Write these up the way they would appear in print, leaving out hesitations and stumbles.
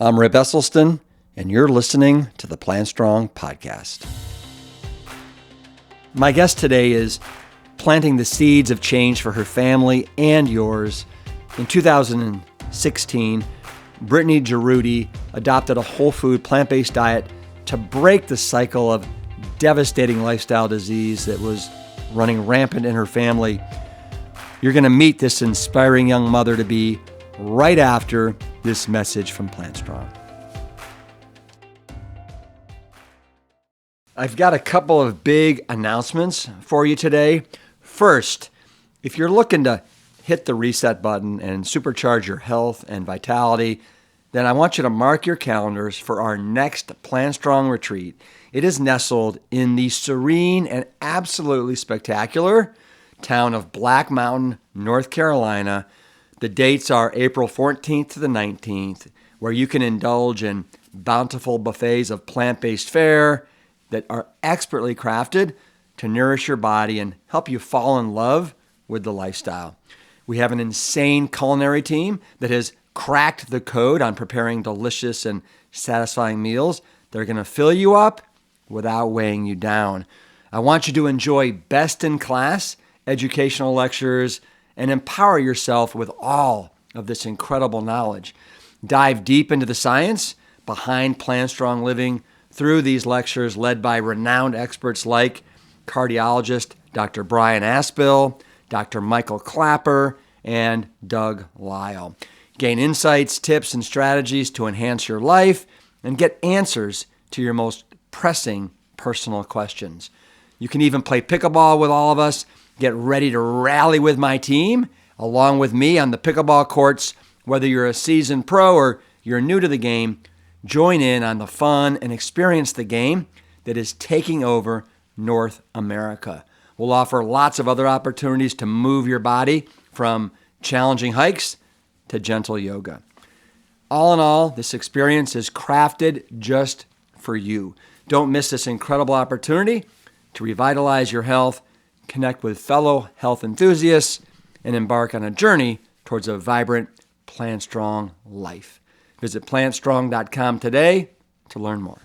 I'm Rip Esselstyn, and you're listening to the Plant Strong podcast. My guest today is planting the seeds of change for her family and yours. In 2016, Brittany Jaroudi adopted a whole food, plant-based diet to break the cycle of devastating lifestyle disease that was running rampant in her family. You're going to meet this inspiring young mother-to-be right after this message from Plant Strong. I've got a couple of big announcements for you today. First, if you're looking to hit the reset button and supercharge your health and vitality, then I want you to mark your calendars for our next Plant Strong retreat. It is nestled in the serene and absolutely spectacular town of Black Mountain, North Carolina. The dates are April 14th to the 19th, where you can indulge in bountiful buffets of plant-based fare that are expertly crafted to nourish your body and help you fall in love with the lifestyle. We have an insane culinary team that has cracked the code on preparing delicious and satisfying meals. They're going to fill you up without weighing you down. I want you to enjoy best-in-class educational lectures and empower yourself with all of this incredible knowledge. Dive deep into the science behind Plant Strong living through these lectures led by renowned experts like cardiologist Dr. Brian Aspel, Dr. Michael Clapper, and Doug Lyle. Gain insights, tips, and strategies to enhance your life and get answers to your most pressing personal questions. You can even play pickleball with all of us. Get ready to rally with my team, along with me on the pickleball courts. Whether you're a seasoned pro or you're new to the game, join in on the fun and experience the game that is taking over North America. We'll offer lots of other opportunities to move your body, from challenging hikes to gentle yoga. All in all, this experience is crafted just for you. Don't miss this incredible opportunity to revitalize your health, connect with fellow health enthusiasts, and embark on a journey towards a vibrant, Plant Strong life. Visit plantstrong.com today to learn more.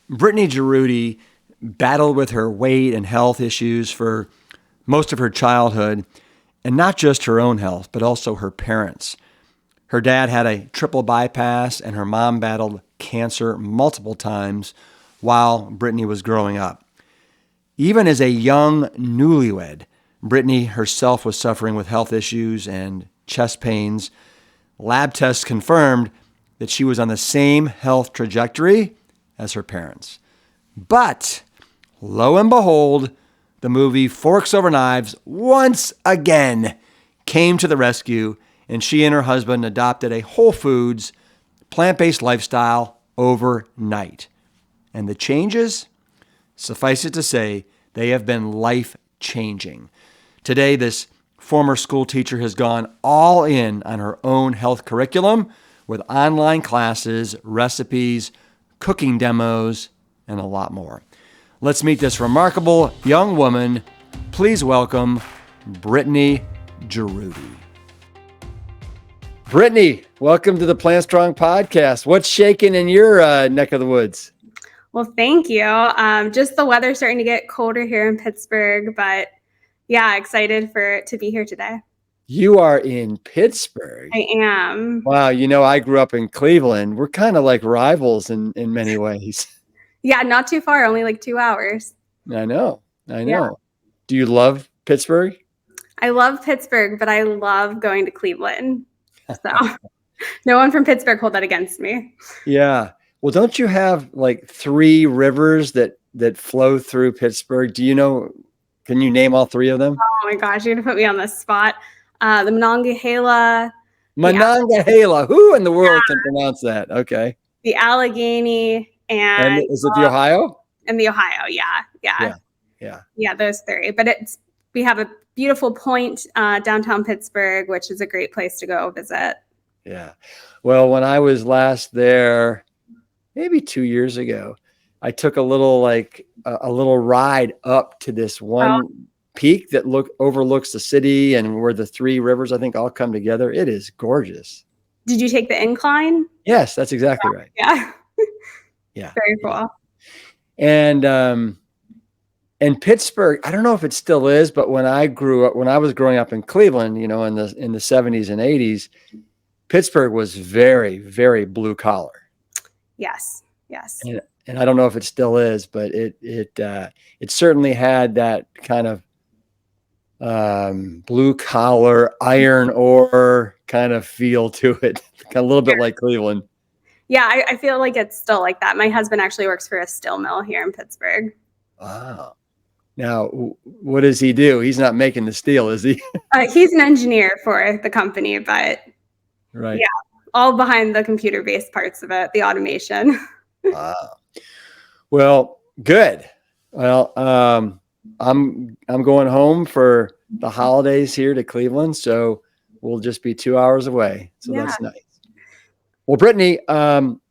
Brittany Jaroudi battled with her weight and health issues for most of her childhood, and not just her own health, but also her parents'. Her dad had a triple bypass, and her mom battled cancer multiple times while Brittany was growing up. Even as a young newlywed, Brittany herself was suffering with health issues and chest pains. Lab tests confirmed that she was on the same health trajectory as her parents. But lo and behold, the movie Forks Over Knives once again came to the rescue, and she and her husband adopted a whole foods, plant-based lifestyle overnight. And the changes? Suffice it to say, they have been life-changing. Today, this former school teacher has gone all in on her own health curriculum with online classes, recipes, cooking demos, and a lot more. Let's meet this remarkable young woman. Please welcome Brittany Jaroudi. Brittany, welcome to the Plant Strong podcast. What's shaking in your neck of the woods? Well, thank you. Just the weather starting to get colder here in Pittsburgh, but yeah, excited to be here today. You are in Pittsburgh. I am. Wow, I grew up in Cleveland. We're kind of like rivals in many ways. Yeah, not too far, only like 2 hours. I know. Yeah. Do you love Pittsburgh? I love Pittsburgh, but I love going to Cleveland. So no one from Pittsburgh hold that against me. Yeah. Well, don't you have like 3 rivers that flow through Pittsburgh? Can you name all 3 of them? Oh my gosh, you're going to put me on the spot. The Monongahela. Monongahela. Who in the world can pronounce that? Okay. The Allegheny. And is it the Ohio? And the Ohio, yeah. Yeah, those 3. But we have a beautiful point downtown Pittsburgh, which is a great place to go visit. Yeah. Well, when I was last there, maybe 2 years ago, I took a little ride up to this one peak that overlooks the city and where the 3 rivers, I think, all come together. It is gorgeous. Did you take the incline? Yes, that's exactly right. Yeah. Yeah. Very cool. And Pittsburgh, I don't know if it still is, but when I was growing up in Cleveland, in the 70s and 80s, Pittsburgh was very, very blue collar. Yes. Yes. And I don't know if it still is, but it certainly had that kind of blue collar, iron ore kind of feel to it, a little bit like Cleveland. Yeah, I feel like it's still like that. My husband actually works for a steel mill here in Pittsburgh. Wow. Now, what does he do? He's not making the steel, is he? He's an engineer for the company, but right. Yeah, all behind the computer-based parts of it, the automation. Wow. Well, good. Well, I'm going home for the holidays here to Cleveland, so we'll just be 2 hours away. So that's nice. Well, Brittany,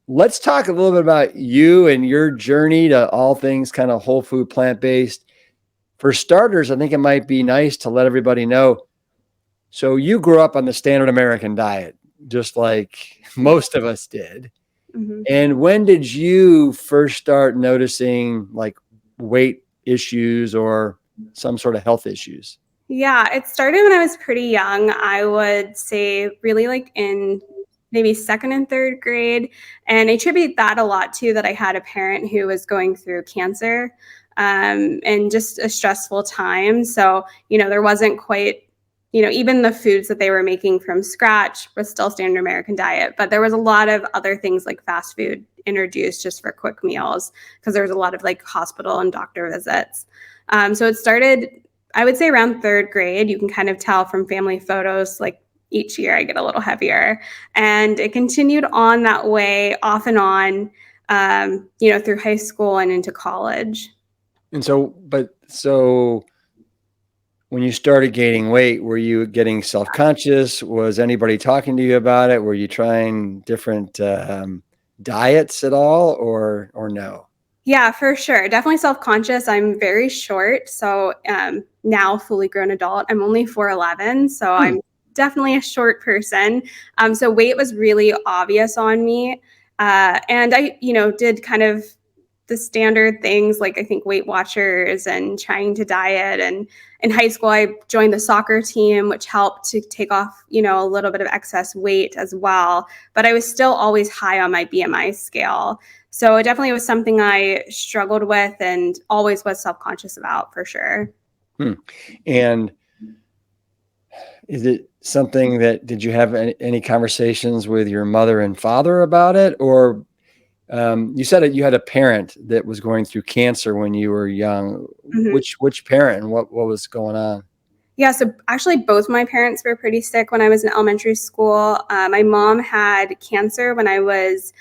let's talk a little bit about you and your journey to all things kind of whole food, plant-based. For starters, I think it might be nice to let everybody know. So you grew up on the standard American diet, just like most of us did. Mm-hmm. And when did you first start noticing like weight issues or some sort of health issues? Yeah, it started when I was pretty young. I would say really like in maybe second and third grade. And I attribute that a lot to that I had a parent who was going through cancer and just a stressful time. So, there wasn't quite, even the foods that they were making from scratch was still standard American diet, but there was a lot of other things like fast food introduced just for quick meals because there was a lot of like hospital and doctor visits. So it started, I would say around third grade. You can kind of tell from family photos, like each year I get a little heavier, and it continued on that way off and on, through high school and into college. And so when you started gaining weight, were you getting self-conscious? Was anybody talking to you about it? Were you trying different diets at all or no? Yeah, for sure. Definitely self-conscious. I'm very short. So now fully grown adult, I'm only 4'11". So I'm definitely a short person. So weight was really obvious on me. And I, did kind of the standard things like I think Weight Watchers and trying to diet. And in high school, I joined the soccer team, which helped to take off, a little bit of excess weight as well. But I was still always high on my BMI scale. So it definitely was something I struggled with and always was self-conscious about for sure. And is it something did you have any conversations with your mother and father about it? Or you said that you had a parent that was going through cancer when you were young. Mm-hmm. Which parent and what was going on? Yeah, so actually both my parents were pretty sick when I was in elementary school. My mom had cancer when I was,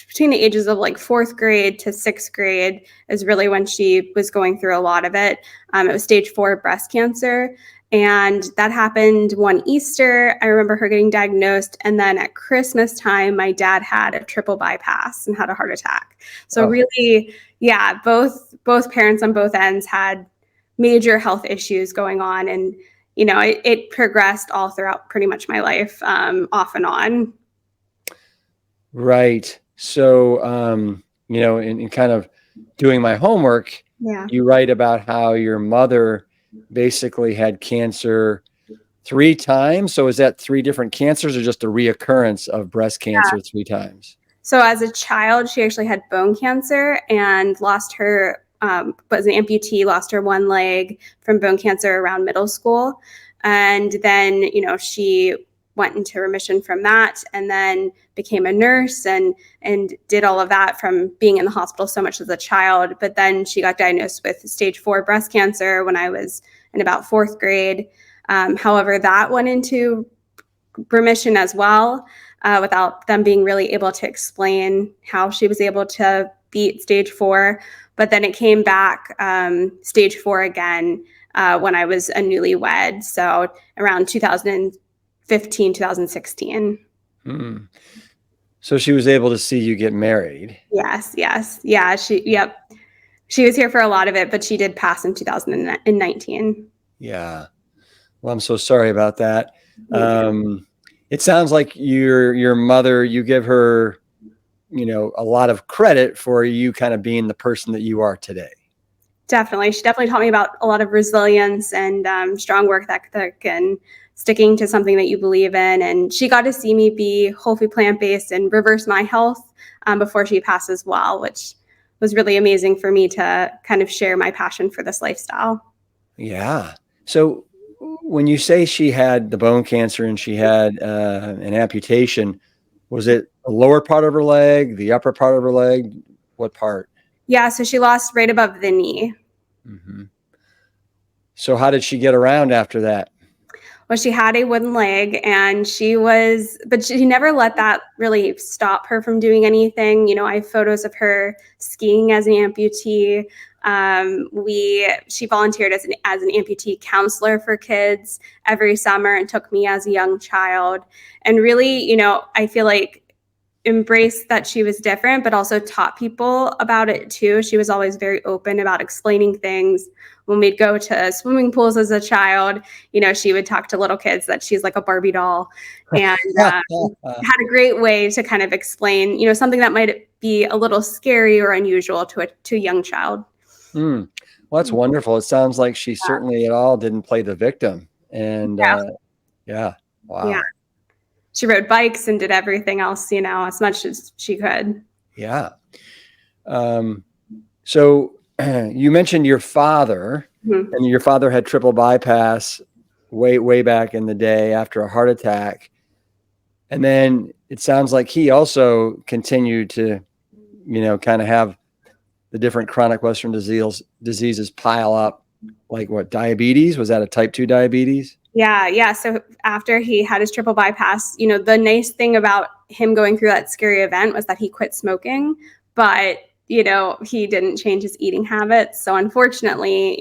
between the ages of like fourth grade to sixth grade is really when she was going through a lot of it. It was stage 4 breast cancer. And that happened one Easter. I remember her getting diagnosed. And then at Christmas time, my dad had a triple bypass and had a heart attack. So really, yeah, both parents on both ends had major health issues going on. And, it progressed all throughout pretty much my life, off and on. Right. So, in kind of doing my homework, you write about how your mother basically had cancer 3 times. So is that 3 different cancers or just a reoccurrence of breast cancer 3 times? So as a child, she actually had bone cancer and lost her, was an amputee, lost her one leg from bone cancer around middle school. And then, she went into remission from that and then became a nurse and did all of that from being in the hospital so much as a child. But then she got diagnosed with stage 4 breast cancer when I was in about 4th grade. However, that went into remission as well, without them being really able to explain how she was able to beat stage 4. But then it came back stage 4 again when I was a newlywed. So around 2015, 2016. So she was able to see you get married. Yes. Yeah. She was here for a lot of it, but she did pass in 2019. Yeah. Well, I'm so sorry about that. It sounds like your mother, you give her, a lot of credit for you kind of being the person that you are today. Definitely. She definitely taught me about a lot of resilience and strong work ethic and sticking to something that you believe in. And she got to see me be whole food plant-based and reverse my health before she passed as well, which was really amazing for me to kind of share my passion for this lifestyle. Yeah. So when you say she had the bone cancer and she had an amputation, was it the lower part of her leg, the upper part of her leg? What part? Yeah, so she lost right above the knee. Mm-hmm. So how did she get around after that? Well, she had a wooden leg and but she never let that really stop her from doing anything. I have photos of her skiing as an amputee. She volunteered as an amputee counselor for kids every summer and took me as a young child. And really, I feel like embraced that she was different, but also taught people about it too. She was always very open about explaining things. When we'd go to swimming pools as a child, she would talk to little kids that she's like a Barbie doll, and had a great way to kind of explain, something that might be a little scary or unusual to a young child. Well, that's wonderful. It sounds like she certainly at all didn't play the victim. And yeah, wow. Yeah. She rode bikes and did everything else, as much as she could. Yeah. So you mentioned your father, and your father had triple bypass way back in the day after a heart attack. And then it sounds like he also continued to, kind of have the different chronic Western diseases pile up. Like what, diabetes? Was that a type 2 diabetes? Yeah. So after he had his triple bypass, the nice thing about him going through that scary event was that he quit smoking, but he didn't change his eating habits. So unfortunately,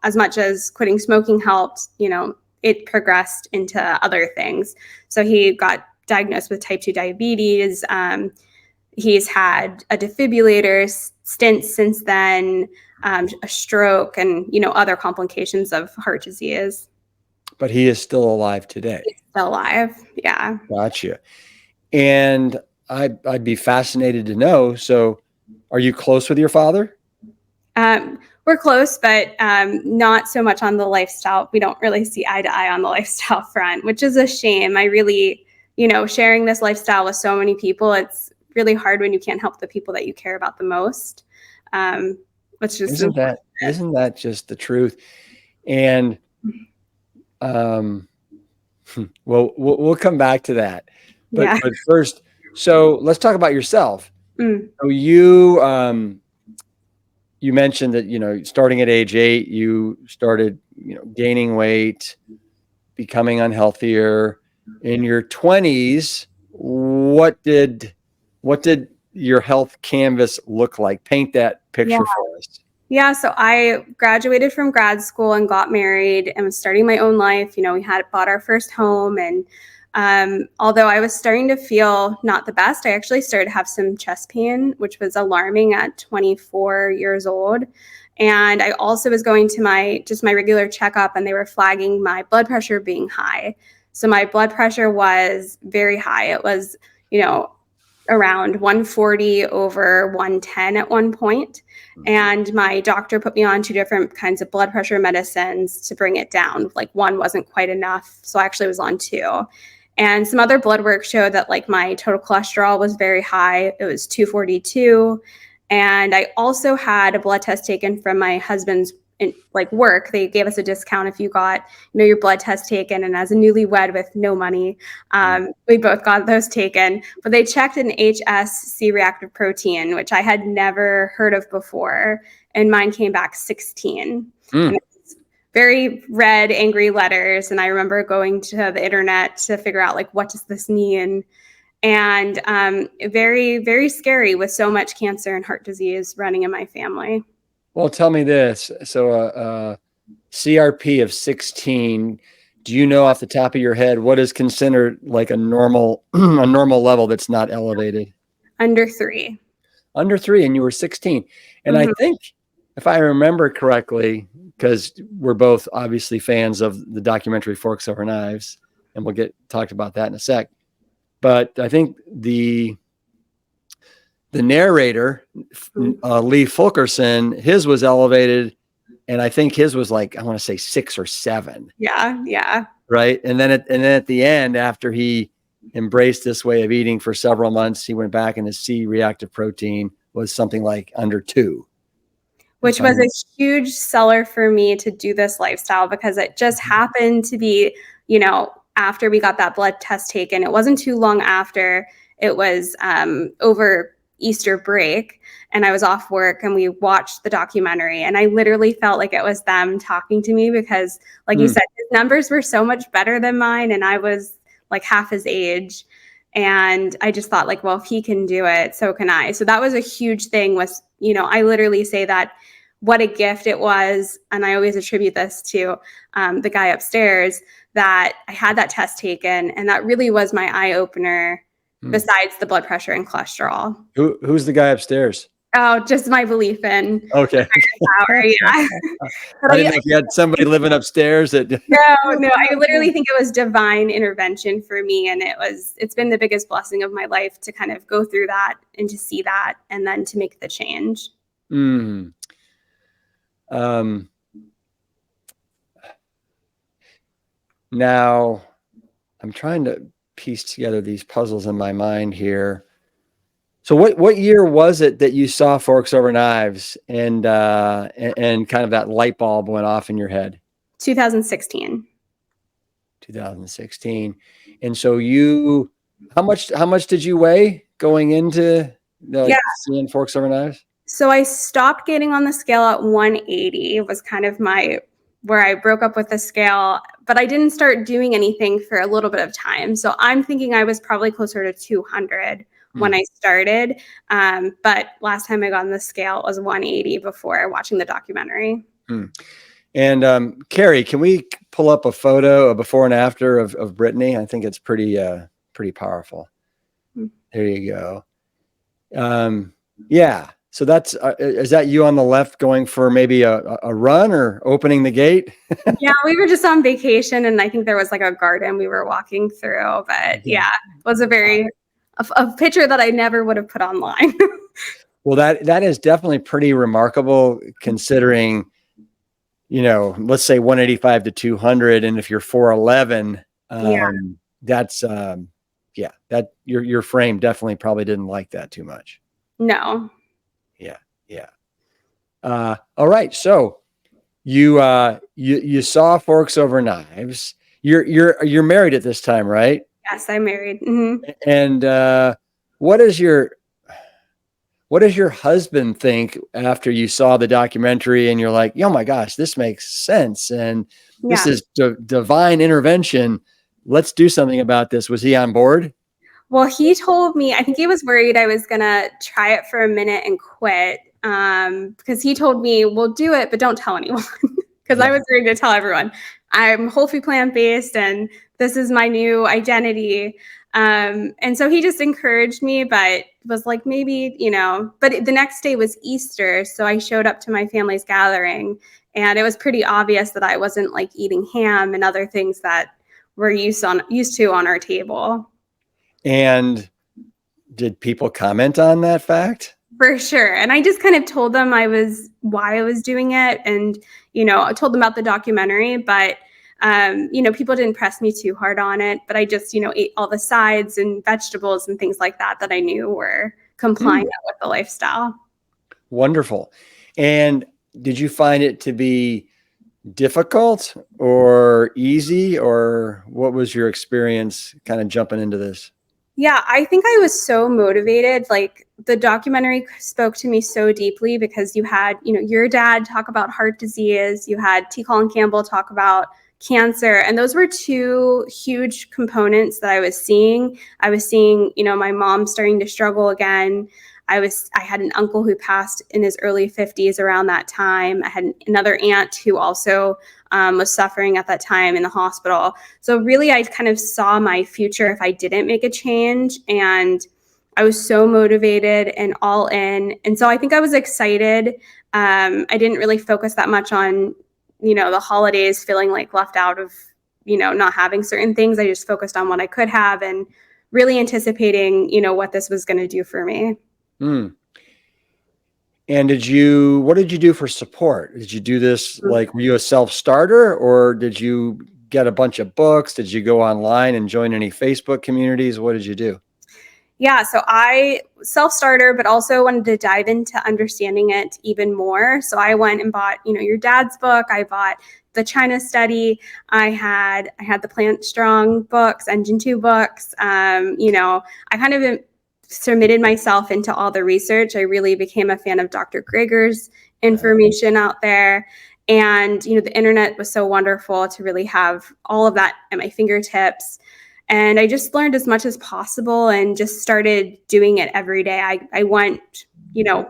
as much as quitting smoking helped, it progressed into other things. So he got diagnosed with type 2 diabetes. He's had a defibrillator stint since then, a stroke, and, other complications of heart disease. But he is still alive today. He's still alive. Yeah. Gotcha. And I'd be fascinated to know. So are you close with your father? We're close, but not so much on the lifestyle. We don't really see eye to eye on the lifestyle front, which is a shame. I really, sharing this lifestyle with so many people, it's really hard when you can't help the people that you care about the most. Which just isn't that just the truth? And well, we'll come back to that. But first, so let's talk about yourself. So you mentioned that, starting at age 8, you started, gaining weight, becoming unhealthier. In your 20s, what did your health canvas look like? Paint that picture for us. Yeah, so I graduated from grad school and got married and was starting my own life. We had bought our first home, and although I was starting to feel not the best, I actually started to have some chest pain, which was alarming at 24 years old. And I also was going to my regular checkup, and they were flagging my blood pressure being high. So my blood pressure was very high. It was, around 140 over 110 at one point. And my doctor put me on 2 different kinds of blood pressure medicines to bring it down. Like, one wasn't quite enough, so I actually was on 2. And some other blood work showed that my total cholesterol was very high. It was 242. And I also had a blood test taken from my husband's work. They gave us a discount if you got your blood test taken. And as a newlywed with no money, we both got those taken. But they checked an HSC reactive protein, which I had never heard of before, and mine came back 16. And it was very red, angry letters. And I remember going to the internet to figure out what does this mean? And very, very scary with so much cancer and heart disease running in my family. Well, tell me this. So CRP of 16, do you know off the top of your head what is considered a normal level that's not elevated? Under 3. Under 3, and you were 16. And I think, if I remember correctly, because we're both obviously fans of the documentary Forks Over Knives. and we'll get talked about that in a sec. But I think the narrator, Lee Fulkerson, his was elevated, and I think his was like, I want to say 6 or 7. Yeah. Right. And then at the end, after he embraced this way of eating for several months, he went back and his C-reactive protein was something like under 2. Which was a huge seller for me to do this lifestyle, because it just happened to be, after we got that blood test taken. It wasn't too long after. It was over Easter break, and I was off work, and we watched the documentary, and I literally felt like it was them talking to me, because like you said, his numbers were so much better than mine, and I was like half his age. And I just thought, like, well, if he can do it, so can I. So that was a huge thing. Was, I literally say that what a gift it was. And I always attribute this to the guy upstairs, that I had that test taken, and that really was my eye opener, besides the blood pressure and cholesterol. Who's the guy upstairs? Oh, just my belief in okay power. Yeah. I didn't know if you had somebody living upstairs that No, I literally think it was divine intervention for me. And it's been the biggest blessing of my life to kind of go through that and to see that, and then to make the change. Now I'm trying to piece together these puzzles in my mind here. So what year was it that you saw Forks Over Knives and kind of that light bulb went off in your head? 2016. 2016. And so how much did you weigh going into seeing Forks Over Knives? So I stopped getting on the scale at 180. It was kind of where I broke up with the scale, but I didn't start doing anything for a little bit of time. So I'm thinking I was probably closer to 200 when I started. But last time I got on the scale, it was 180 before watching the documentary. And Carrie, can we pull up a photo, a before and after of Brittany? I think it's pretty powerful. There you go. Yeah. So that's, is that you on the left going for maybe a run or opening the gate? Yeah, we were just on vacation, and I think there was like a garden we were walking through, but yeah, it was a picture that I never would have put online. Well, that is definitely pretty remarkable, considering, let's say 185 to 200. And if you're 4'11", that's, that your frame definitely probably didn't like that too much. No. Yeah. All right. So you saw Forks Over Knives. You're married at this time, right? Yes, I'm married. Mm-hmm. And what does your husband think after you saw the documentary and you're like, oh my gosh, this makes sense, and this is divine intervention, let's do something about this? Was he on board? Well, he told me, I think he was worried I was going to try it for a minute and quit, because he told me, we'll do it, but don't tell anyone. Because I was ready to tell everyone, I'm whole food plant-based, and this is my new identity. And so he just encouraged me, but was like, maybe, but the next day was Easter. So I showed up to my family's gathering, and it was pretty obvious that I wasn't like eating ham and other things that we're used to on our table. And did people comment on that fact? For sure. And I just kind of told them why I was doing it. And, I told them about the documentary, but, people didn't press me too hard on it. But I just, ate all the sides and vegetables and things like that I knew were compliant with the lifestyle. Wonderful. And did you find it to be difficult or easy, or what was your experience kind of jumping into this? Yeah, I think I was so motivated. Like, the documentary spoke to me so deeply, because you had, your dad talk about heart disease. You had T. Colin Campbell talk about cancer. And those were two huge components that I was seeing. I was seeing, my mom starting to struggle again. I had an uncle who passed in his early 50s around that time. I had another aunt who also was suffering at that time in the hospital. So really, I kind of saw my future if I didn't make a change. And I was so motivated and all in. And so I think I was excited. I didn't really focus that much on, the holidays, feeling like left out of, not having certain things. I just focused on what I could have and really anticipating, what this was going to do for me. Mm. And what did you do for support? Did you do this, like, were you a self-starter, or did you get a bunch of books? Did you go online and join any Facebook communities? What did you do? Yeah, so I self-starter, but also wanted to dive into understanding it even more. So I went and bought, your dad's book. I bought the China study. I had the Plant Strong books, Engine 2 books. I kind of submitted myself into all the research. I really became a fan of Dr. Greger's information out there. And, the internet was so wonderful to really have all of that at my fingertips. And I just learned as much as possible and just started doing it every day. I went,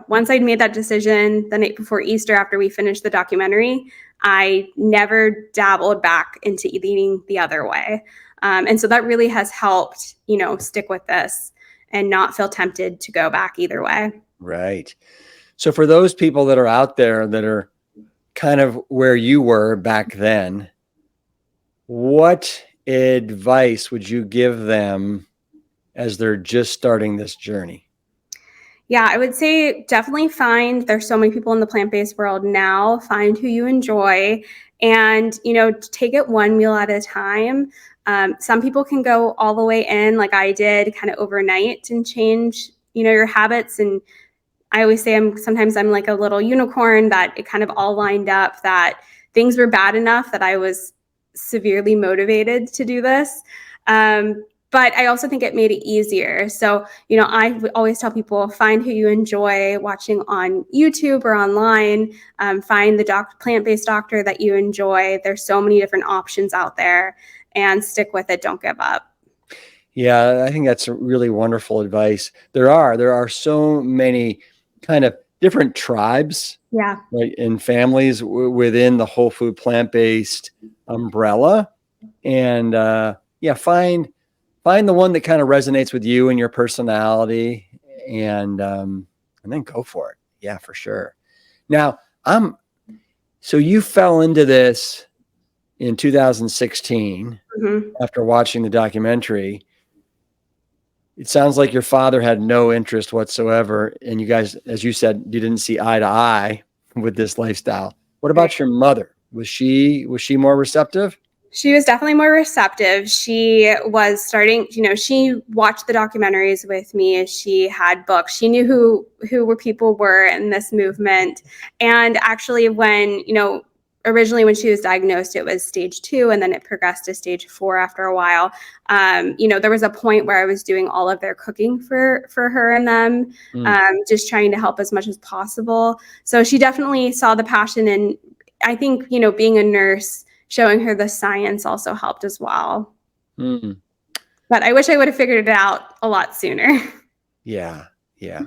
once I'd made that decision the night before Easter after we finished the documentary, I never dabbled back into eating the other way. And so that really has helped, stick with this and not feel tempted to go back either way. Right. So for those people that are out there that are kind of where you were back then, what advice would you give them as they're just starting this journey? Yeah, I would say definitely there's so many people in the plant-based world now, find who you enjoy and, take it one meal at a time. Some people can go all the way in like I did kind of overnight and change, your habits. And I always say sometimes I'm like a little unicorn that it kind of all lined up, that things were bad enough that I was severely motivated to do this. But I also think it made it easier. So, I would always tell people, find who you enjoy watching on YouTube or online. Find the plant-based doctor that you enjoy. There's so many different options out there, and stick with it. Don't give up. Yeah, I think that's really wonderful advice. There are so many kind of different tribes, Yeah. right, and families within the whole food plant-based umbrella. And find the one that kind of resonates with you and your personality, and then go for it. Yeah, for sure. Now, so you fell into this in 2016 after watching the documentary. It sounds like your father had no interest whatsoever, and you guys, as you said, you didn't see eye to eye with this lifestyle. What about your mother? Was she more receptive? She was definitely more receptive. She was starting, she watched the documentaries with me. She had books. She knew who people were in this movement. And actually when, originally when she was diagnosed, it was stage 2, and then it progressed to stage 4 after a while. There was a point where I was doing all of their cooking for her and them, just trying to help as much as possible. So she definitely saw the passion. And I think, being a nurse, showing her the science also helped as well. But I wish I would have figured it out a lot sooner. Yeah.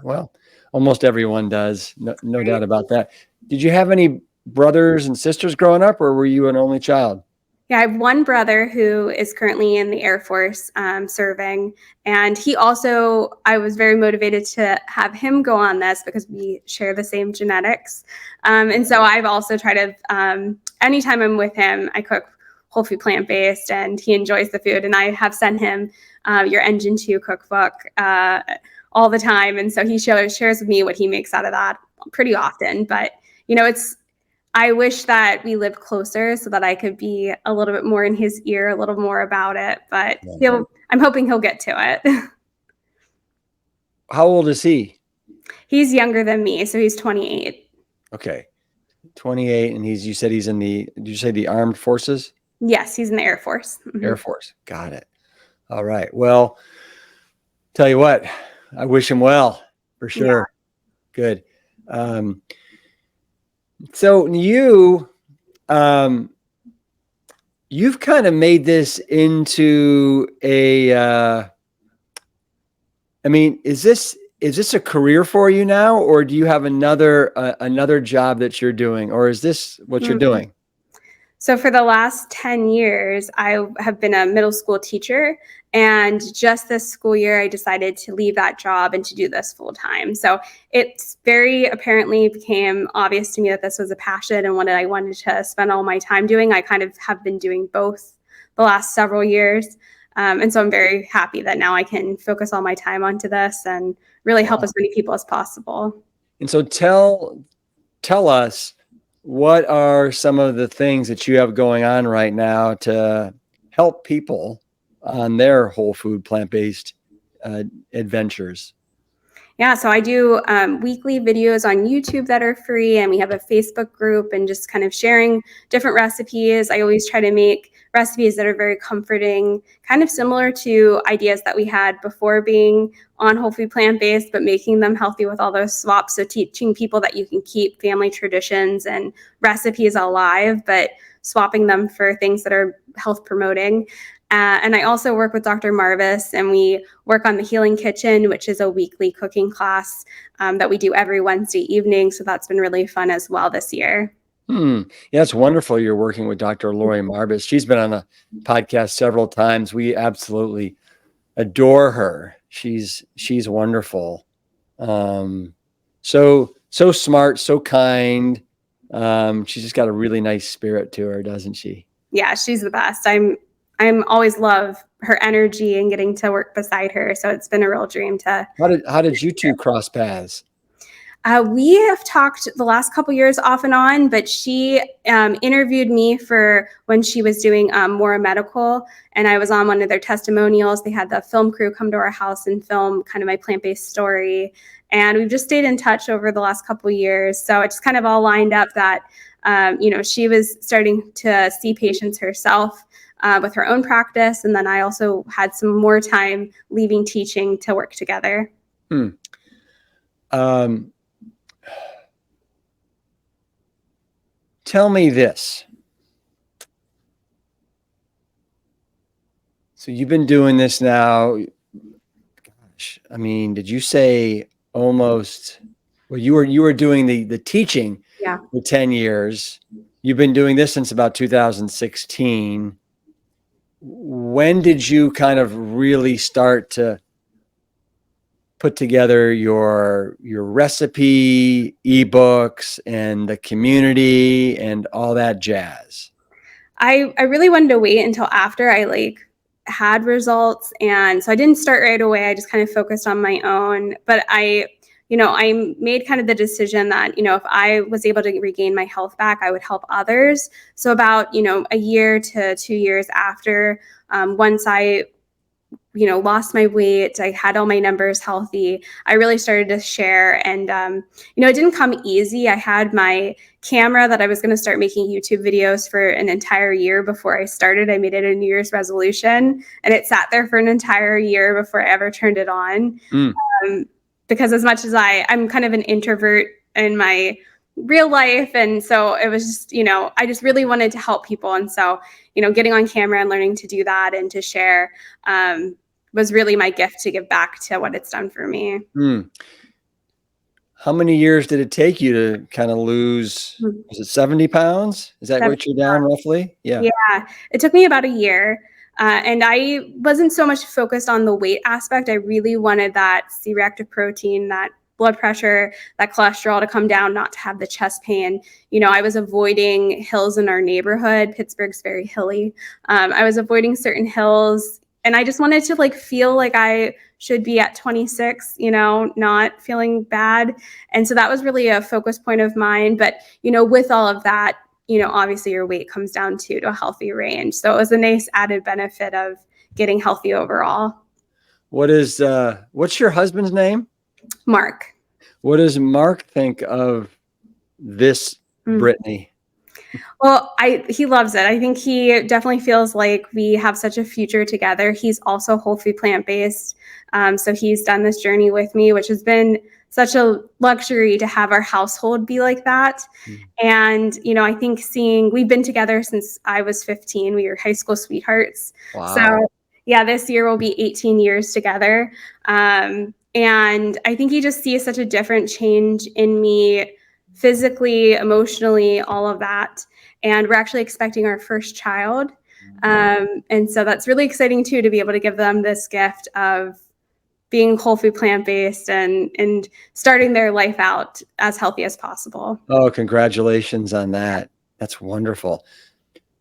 Well, almost everyone does. No doubt about that. Did you have any brothers and sisters growing up, or were you an only child? Yeah, I have one brother who is currently in the Air Force serving. And I was very motivated to have him go on this because we share the same genetics. And so I've also tried to, anytime I'm with him, I cook whole food plant-based, and he enjoys the food. And I have sent him your Engine 2 cookbook all the time. And so he shares with me what he makes out of that pretty often. But, I wish that we lived closer so that I could be a little bit more in his ear, a little more about it. But I'm hoping he'll get to it. How old is he? He's younger than me, so he's 28. Okay. 28, and you said he's in did you say the armed forces? Yes, he's in the Air Force. Air Force. Got it. All right. Well, tell you what, I wish him well, for sure. Yeah. Good. So you've kind of made this into is this a career for you now, or do you have another job that you're doing, or is this what you're doing? So for the last 10 years, I have been a middle school teacher. And just this school year, I decided to leave that job and to do this full time. So it's very apparently became obvious to me that this was a passion and what I wanted to spend all my time doing. I kind of have been doing both the last several years. And so I'm very happy that now I can focus all my time onto this and really help as many people as possible. And so tell us, what are some of the things that you have going on right now to help people on their whole food plant-based adventures? Yeah, so I do weekly videos on YouTube that are free, and we have a Facebook group and just kind of sharing different recipes. I always try to make recipes that are very comforting, kind of similar to ideas that we had before being on whole food plant-based, but making them healthy with all those swaps. So teaching people that you can keep family traditions and recipes alive, but swapping them for things that are health promoting. And I also work with Dr. Marvis, and we work on the Healing Kitchen, which is a weekly cooking class that we do every Wednesday evening. So that's been really fun as well this year. Yeah, it's wonderful you're working with Dr. Lori Marvis. She's been on the podcast several times. We absolutely adore her. She's wonderful. So smart, so kind. She's just got a really nice spirit to her, doesn't she? Yeah, she's the best. I'm always love her energy and getting to work beside her. So it's been a real dream to. How did you two cross paths? We have talked the last couple years off and on, but she interviewed me for when she was doing More Medical, and I was on one of their testimonials. They had the film crew come to our house and film kind of my plant-based story, and we've just stayed in touch over the last couple years. So it just kind of all lined up that she was starting to see patients herself with her own practice, and then I also had some more time leaving teaching to work together. Tell me this. So you've been doing this now, gosh, I mean, did you say almost, well, you were doing the teaching for 10 years. You've been doing this since about 2016. When did you kind of really start to put together your recipe ebooks and the community and all that jazz? I really wanted to wait until after I had results, and so I didn't start right away. I just kind of focused on my own, but I made kind of the decision that, if I was able to regain my health back, I would help others. So about, a year to 2 years after, once I lost my weight, I had all my numbers healthy, I really started to share. And, it didn't come easy. I had my camera that I was going to start making YouTube videos for an entire year before I started. I made it a New Year's resolution, and it sat there for an entire year before I ever turned it on. Because as much as I'm kind of an introvert in my real life. And so it was just, I just really wanted to help people. And so, getting on camera and learning to do that and to share was really my gift to give back to what it's done for me. How many years did it take you to kind of lose, was it 70 pounds? Is that what you're down roughly? Yeah. It took me about a year. And I wasn't so much focused on the weight aspect. I really wanted that C-reactive protein, that blood pressure, that cholesterol to come down, not to have the chest pain. I was avoiding hills in our neighborhood. Pittsburgh's very hilly. I was avoiding certain hills, and I just wanted to feel like I should be at 26, not feeling bad. And so that was really a focus point of mine. But, with all of that, obviously your weight comes down to a healthy range. So it was a nice added benefit of getting healthy overall. What's your husband's name? Mark. What does Mark think of this Brittany? Well, he loves it. I think he definitely feels like we have such a future together. He's also whole food plant-based. So he's done this journey with me, which has been such a luxury to have our household be like that. And, I think we've been together since I was 15. We were high school sweethearts. Wow. So yeah, this year will be 18 years together. And I think he just sees such a different change in me physically, emotionally, all of that. And we're actually expecting our first child. And so that's really exciting too, to be able to give them this gift of being whole food plant-based and starting their life out as healthy as possible. Oh, congratulations on that. That's wonderful.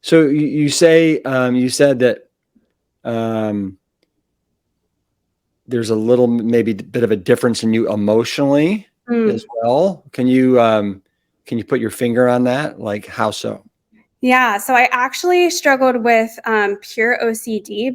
So you say you said that um, there's a little maybe bit of a difference in you emotionally Mm. as well. Can you put your finger on that? Like how so? Yeah, so I actually struggled with pure OCD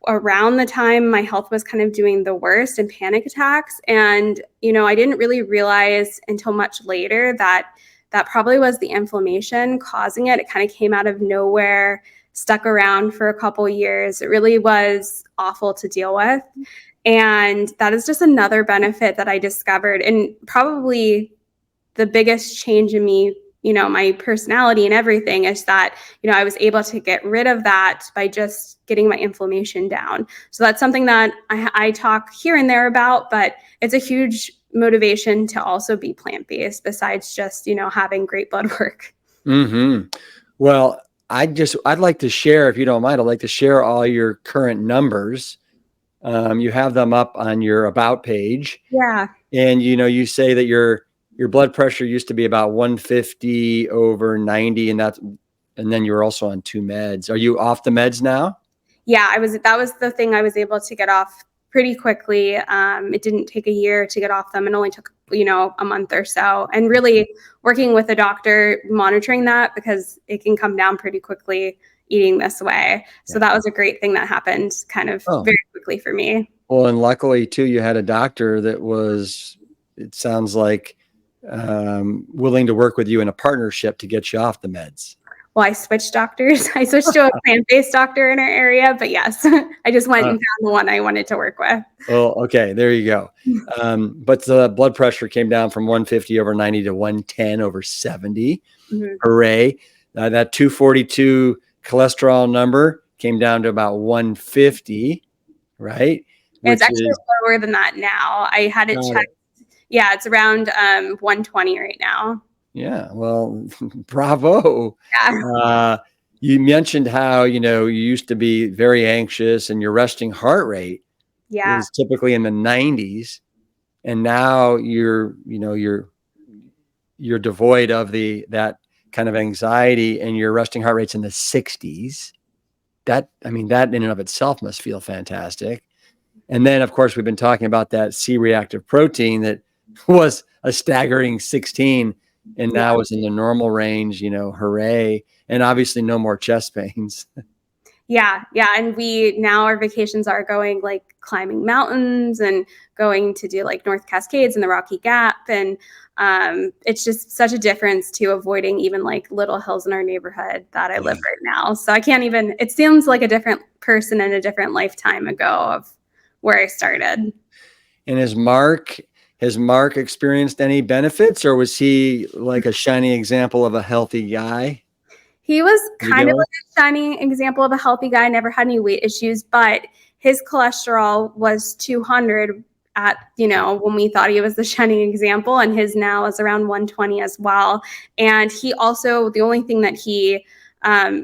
around the time my health was kind of doing the worst and panic attacks. And, I didn't really realize until much later that that probably was the inflammation causing it. It kind of came out of nowhere, stuck around for a couple years. It really was awful to deal with. And that is just another benefit that I discovered, and probably the biggest change in me, my personality and everything, is that, I was able to get rid of that by just getting my inflammation down. So that's something that I talk here and there about, but it's a huge motivation to also be plant-based besides just, having great blood work. Hmm. Well, I'd like to share, if you don't mind, I'd like to share all your current numbers. You have them up on your about page, Yeah. and you say that your blood pressure used to be about 150 over 90, and then you were also on two meds. Are you off the meds now? Yeah, that was the thing I was able to get off pretty quickly. It didn't take a year to get off them. It only took, a month or so. And really working with a doctor, monitoring that, because it can come down pretty quickly eating this way. So Yeah. that was a great thing that happened kind of Oh, very quickly for me. well, and luckily too, you had a doctor that was, it sounds like, willing to work with you in a partnership to get you off the meds. Well, I switched doctors. I switched to a plant-based doctor in our area, but yes, I just went and found the one I wanted to work with. Well, okay, there you go. But the blood pressure came down from 150 over 90 to 110 over 70. Mhm. Hooray. That 242 cholesterol number came down to about 150, right? It's Which actually is, lower than that now. I had it got checked. it. Yeah, it's around 120 right now. Yeah, well, bravo. Yeah. Uh, you mentioned how, you used to be very anxious and your resting heart rate Yeah. is typically in the 90s, and now you're devoid of that kind of anxiety, and your resting heart rate's in the 60s. That in and of itself must feel fantastic. And then, of course, we've been talking about that C-reactive protein that was a staggering 16 and Yeah. now is in the normal range, hooray. And obviously no more chest pains. Yeah. Yeah. And now our vacations are going like climbing mountains and going to do like North Cascades and the Rocky Gap. And it's just such a difference to avoiding even like little hills in our neighborhood that I Yeah. live right now. So I can't even, it seems like a different person and a different lifetime ago of where I started. And has Mark experienced any benefits, or was he like a shining example of a healthy guy He was to kind begin of with? like a shining example of a healthy guy, never had any weight issues, but his cholesterol was 200 at, when we thought he was the shining example, and his now is around 120 as well. And he also, the only thing that he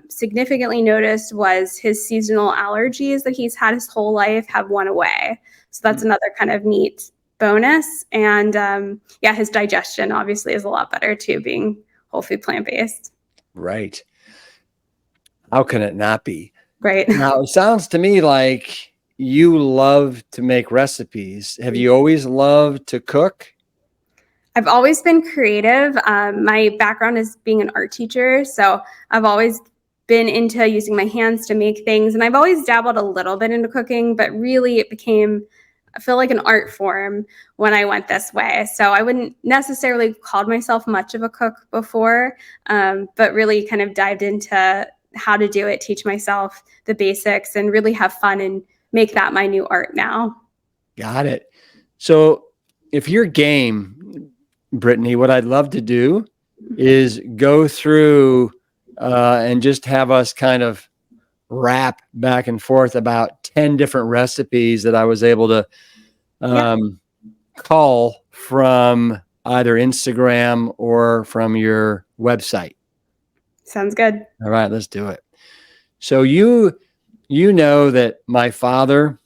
significantly noticed was his seasonal allergies that he's had his whole life have went away. So that's another kind of neat bonus. And yeah, his digestion obviously is a lot better too, being whole food plant-based. Right. How can it not be? Right. Now, it sounds to me like you love to make recipes. Have you always loved to cook? I've always been creative. My background is being an art teacher, so I've always been into using my hands to make things, and I've always dabbled a little bit into cooking, but really it became, I feel like, an art form when I went this way. So I wouldn't necessarily called myself much of a cook before, but really kind of dived into how to do it, teach myself the basics, and really have fun and make that my new art now. Got it. So, if you're game, Brittany, what I'd love to do is go through and just have us kind of rap back and forth about 10 different recipes that I was able to Yeah, call from either Instagram or from your website. sounds good. All right, let's do it. So you know that my father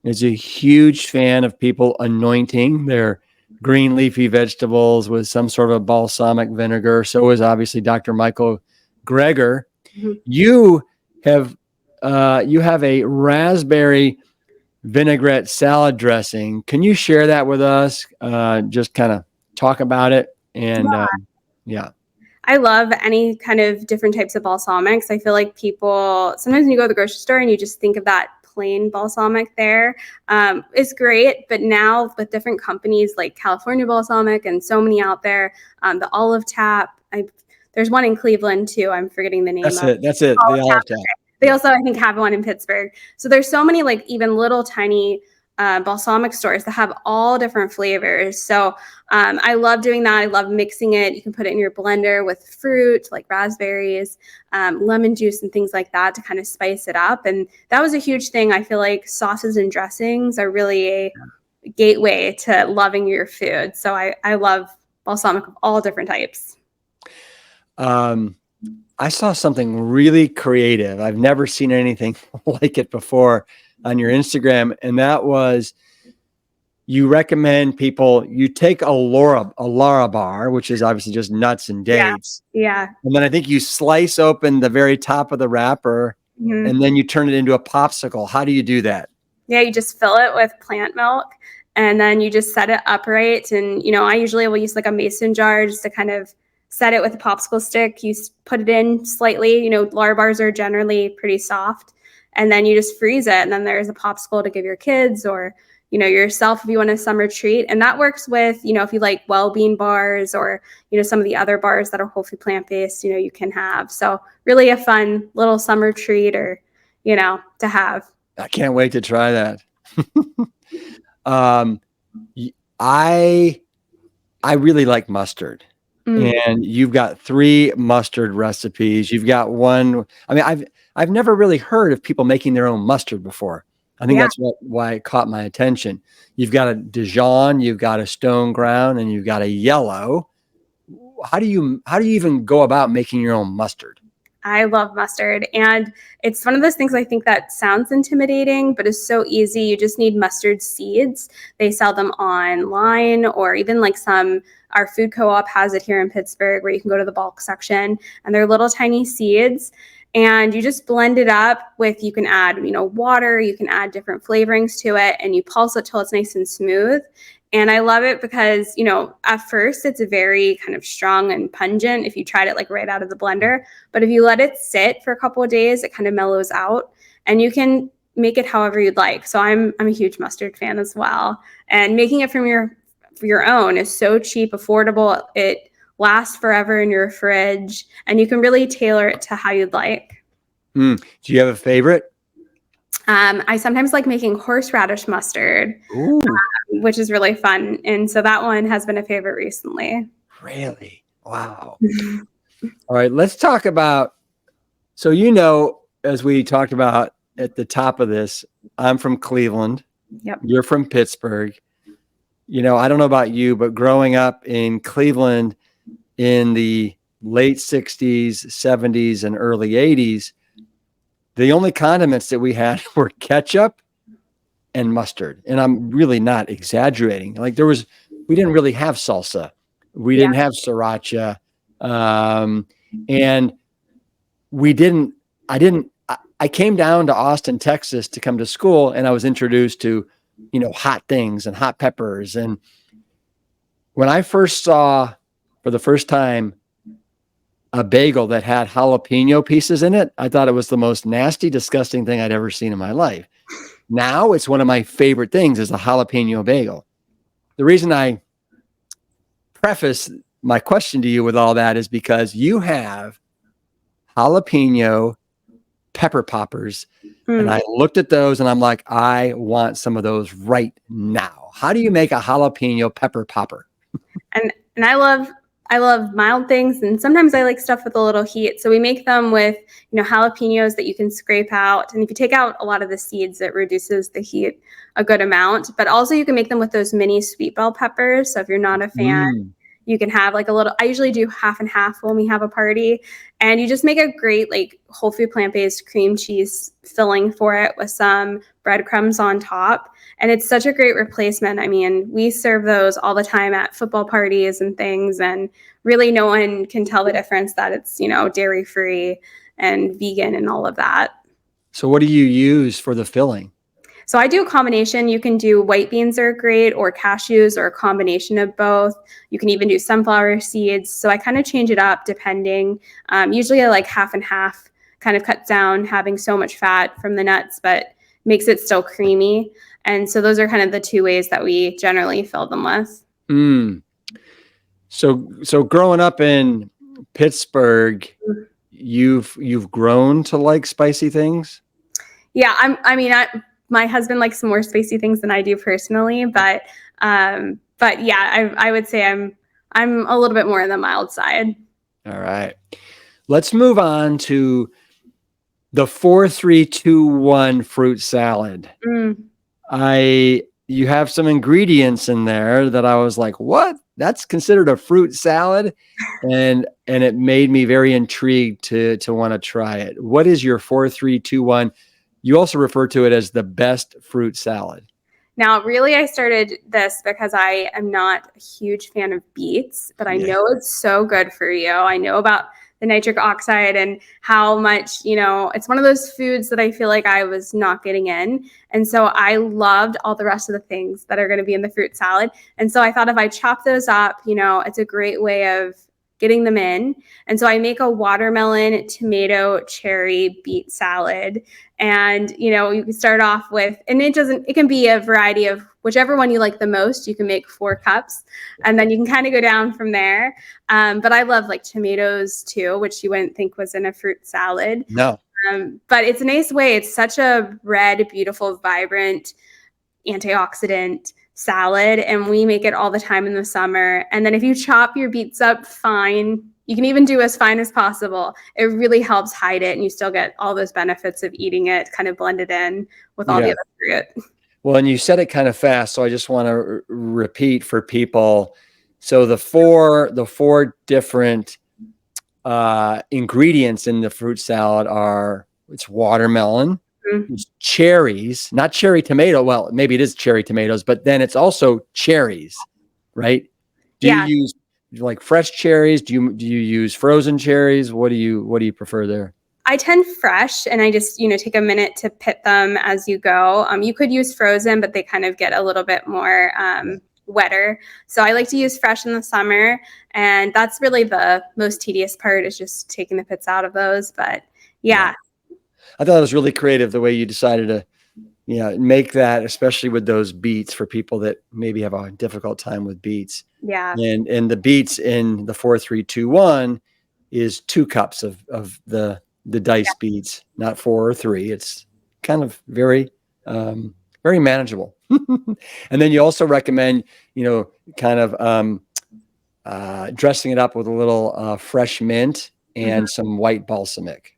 is a huge fan of people anointing their green leafy vegetables with some sort of balsamic vinegar. So is obviously Dr. Michael Greger. Mhm. You have a raspberry vinaigrette salad dressing. Can you share that with us? Just kind of talk about it. And yeah. I love any kind of different types of balsamics. I feel like people sometimes when you go to the grocery store and you just think of that plain balsamic there, it's great. But now with different companies like California Balsamic and so many out there, the Olive Tap. There's one in Cleveland too. I'm forgetting the name That's of it. That's it. The Olive olive Tap. tap. They also, I think, have one in Pittsburgh. So there's so many like even little tiny balsamic stores that have all different flavors. So I love doing that. I love mixing it. You can put it in your blender with fruit like raspberries, lemon juice, and things like that to kind of spice it up. And that was a huge thing. I feel like sauces and dressings are really a gateway to loving your food. So I love balsamic of all different types. I saw something really creative. I've never seen anything like it before on your Instagram. And that was you recommend people, you take a Lara bar, which is obviously just nuts and Yeah. dates. Yeah. And then I think you slice open the very top of the wrapper Mhm. and then you turn it into a popsicle. How do you do that? Yeah, you just fill it with plant milk and then you just set it upright. And, I usually will use like a mason jar just to kind of set it with a popsicle stick. You put it in slightly, Lara bars are generally pretty soft. And then you just freeze it. And then there's a popsicle to give your kids or, yourself if you want a summer treat. And that works with, if you like well-being bars or, some of the other bars that are whole food plant-based, you can have. So really a fun little summer treat or, to have. I can't wait to try that. I really like mustard. And you've got 3 mustard recipes. You've got one. I mean, I've never really heard of people making their own mustard before. I think that's why it caught my attention. You've got a Dijon, you've got a stone ground, and you've got a yellow. How do you even go about making your own mustard? I love mustard. And it's one of those things I think that sounds intimidating, but is so easy. You just need mustard seeds. They sell them online or even like our food co-op has it here in Pittsburgh where you can go to the bulk section and they're little tiny seeds. And you just blend it up with, you can add, water, you can add different flavorings to it and you pulse it till it's nice and smooth. And I love it because, at first it's very kind of strong and pungent if you tried it like right out of the blender. But if you let it sit for a couple of days, it kind of mellows out and you can make it however you'd like. So I'm a huge mustard fan as well. And making it from your own is so cheap, affordable. It lasts forever in your fridge and you can really tailor it to how you'd like. Do you have a favorite? I sometimes like making horseradish mustard, which is really fun. And so that one has been a favorite recently. Really? Wow. All right, let's talk about, so as we talked about at the top of this, I'm from Cleveland. Yep. You're from Pittsburgh. I don't know about you, but growing up in Cleveland in the late 60s, 70s, and early 80s, the only condiments that we had were ketchup and mustard. And I'm really not exaggerating. Like we didn't really have salsa. We didn't have sriracha. And I came down to Austin, Texas to come to school and I was introduced to, hot things and hot peppers. And when I first saw for the first time a bagel that had jalapeno pieces in it, I thought it was the most nasty, disgusting thing I'd ever seen in my life. Now it's one of my favorite things is a jalapeno bagel. The reason I preface my question to you with all that is because you have jalapeno pepper poppers. And I looked at those and I'm like, I want some of those right now. How do you make a jalapeno pepper popper? And I love mild things, and sometimes I like stuff with a little heat. So we make them with, jalapenos that you can scrape out. And if you take out a lot of the seeds, it reduces the heat a good amount. But also you can make them with those mini sweet bell peppers. So if you're not a fan, you can have like a little, I usually do half and half when we have a party. And you just make a great like whole food plant-based cream cheese filling for it with some breadcrumbs on top. And it's such a great replacement. I mean, we serve those all the time at football parties and things. And really no one can tell the difference that it's, dairy free and vegan and all of that. So what do you use for the filling? So I do a combination. You can do white beans are great, or cashews, or a combination of both. You can even do sunflower seeds. So I kind of change it up depending. Usually I like half and half, kind of cuts down having so much fat from the nuts, but makes it still creamy. And so those are kind of the two ways that we generally fill them with. Mm. So growing up in Pittsburgh, you've grown to like spicy things? Yeah, my husband likes more spicy things than I do personally, but yeah, I would say I'm a little bit more on the mild side. All right. Let's move on to the 4-3-2-1 fruit salad. You have some ingredients in there that I was like, what? That's considered a fruit salad? And it made me very intrigued to want to try it. What is your 4-3-2-1? You also refer to it as the best fruit salad. Now, really, I started this because I am not a huge fan of beets, but I know it's so good for you. I know about the nitric oxide and how much, it's one of those foods that I feel like I was not getting in. And so I loved all the rest of the things that are going to be in the fruit salad. And so I thought if I chop those up, it's a great way of getting them in. And so I make a watermelon, tomato, cherry, beet salad. And, you can start off with, and it can be a variety of whichever one you like the most. You can make 4 cups and then you can kind of go down from there. But I love like tomatoes too, which you wouldn't think was in a fruit salad. No. But it's a nice way. It's such a red, beautiful, vibrant antioxidant salad, and we make it all the time in the summer. And then if you chop your beets up fine, you can even do as fine as possible. It really helps hide it, and you still get all those benefits of eating it kind of blended in with all the other fruit. Well, and you said it kind of fast, so I just want to repeat for people. So the four different ingredients in the fruit salad are, it's watermelon, it's cherries, not cherry tomato. Well, maybe it is cherry tomatoes, but then it's also cherries, right? Do you use like fresh cherries? Do you use frozen cherries? What do you prefer there? I tend fresh, and I just, take a minute to pit them as you go. You could use frozen, but they kind of get a little bit more wetter. So I like to use fresh in the summer, and that's really the most tedious part, is just taking the pits out of those. But yeah. I thought it was really creative the way you decided to make that, especially with those beets, for people that maybe have a difficult time with beets. Yeah. And the beets in the 4-3-2-1 is 2 cups of the diced beets, not 4 or 3. It's kind of very, very manageable. And then you also recommend, kind of dressing it up with a little fresh mint and some white balsamic.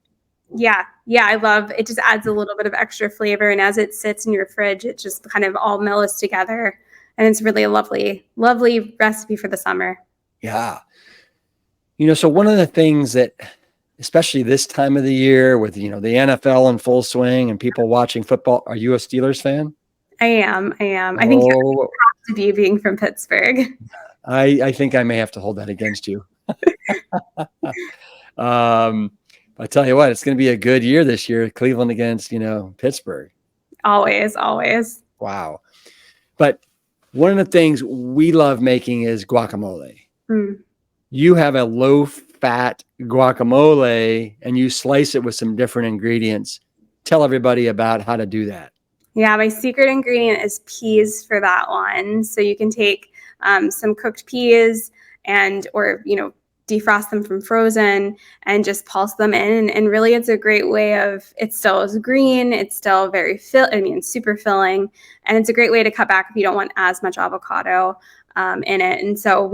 Yeah, I love it. Just adds a little bit of extra flavor, and as it sits in your fridge, it just kind of all mellows together, and it's really a lovely, lovely recipe for the summer. Yeah. So one of the things that, especially this time of the year with, the NFL in full swing and people watching football, are you a Steelers fan? I am. I think you have to be, being from Pittsburgh. I think I may have to hold that against you. I tell you what, it's going to be a good year this year. Cleveland against, Pittsburgh. Always. Wow. But one of the things we love making is guacamole. You have a low-fat guacamole, and you slice it with some different ingredients. Tell everybody about how to do that. Yeah, my secret ingredient is peas for that one. So you can take some cooked peas or defrost them from frozen and just pulse them in. And really, it's a great way of, it still is green. It's still very super filling. And it's a great way to cut back if you don't want as much avocado in it. And so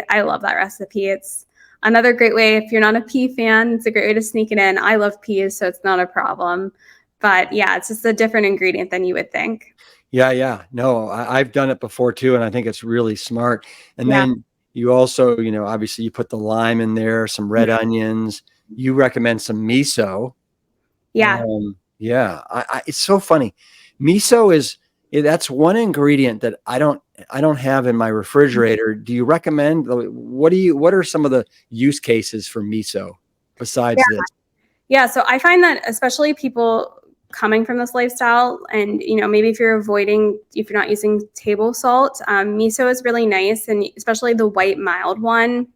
I love that recipe. It's another great way. If you're not a pea fan, it's a great way to sneak it in. I love peas, so it's not a problem. But yeah, it's just a different ingredient than you would think. Yeah. No, I've done it before too. And I think it's really smart. And then you also, obviously you put the lime in there, some red onions. You recommend some miso. Yeah. It's so funny. Miso that's one ingredient that I don't have in my refrigerator. Do you recommend, what are some of the use cases for miso besides this? Yeah, so I find that especially people coming from this lifestyle, and maybe if you're not using table salt, miso is really nice, and especially the white mild one,